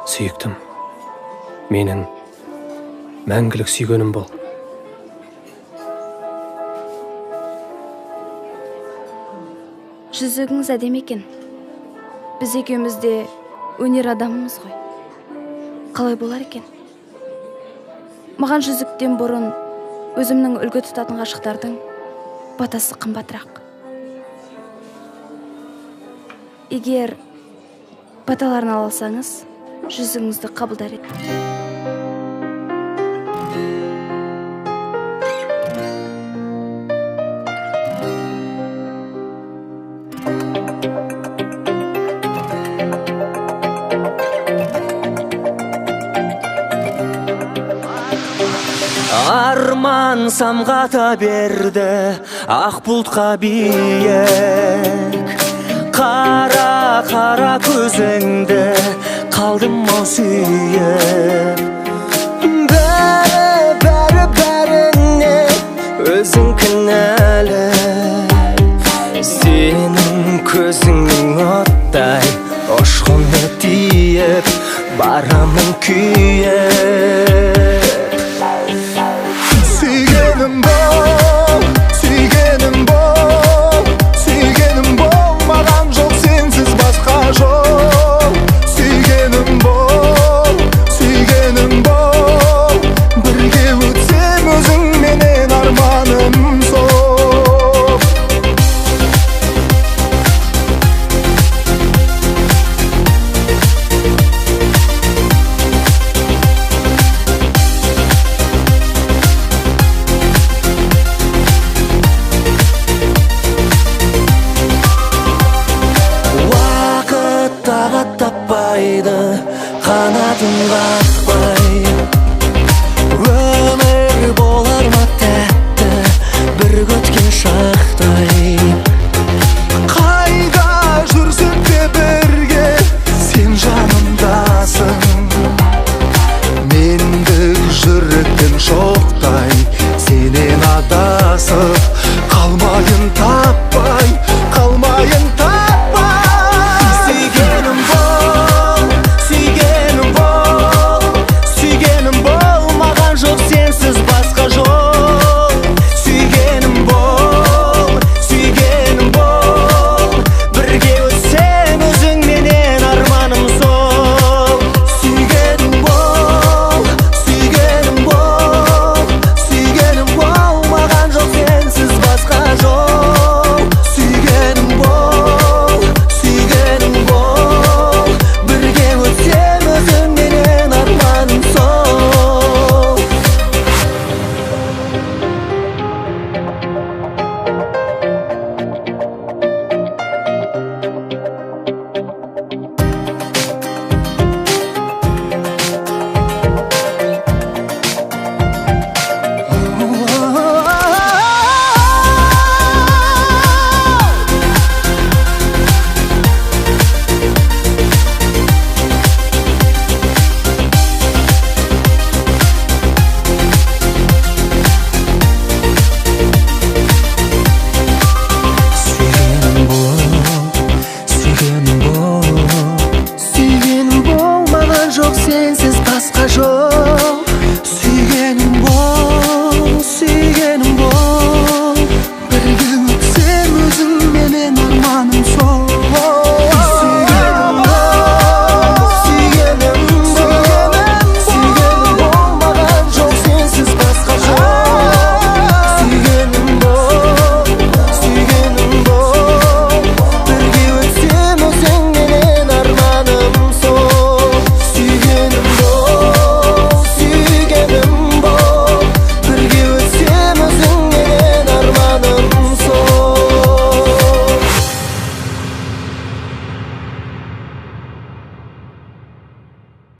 Сүйіктім, менің мәңгілік сүйгенім бол. Жүзігіңіз әдемі екен. Біз екеуміз де өнер адамымыз ғой. Қалай болар екен? Маған жүзіктен бұрын өзімнің үлгі тұтатын ғашықтардың батасы қымбатырақ. Егер баталарын ала алсаңыз, жүзігіңізді қабылдар етіңіз. Арман самғата берді ақ бұлтқа биік, қара көзіңді қалдым ау сүйіп. Бәріне өзің кінәлі, сенің көзіңнің оттай ұшқыны тиіп, барамын күйіп. Сүйгенім бол, сүйгенім бол, сүйгенім бол, маған жоқ сенсіз басқа жол. Сүйгенім бол, бірге өтсем өзіңменен арманым сол. Таппайды қанатын қақпай, өмір болар ма тәтті бір өткен шақтай. Қайда жүрсек те бірге сен жанымдасың, мендік жүректің шоқтай сенен адасып, қалмайын таппай, қалмайын таппай. Сүйгенім бол, маған жоқ сенсіз басқа жол.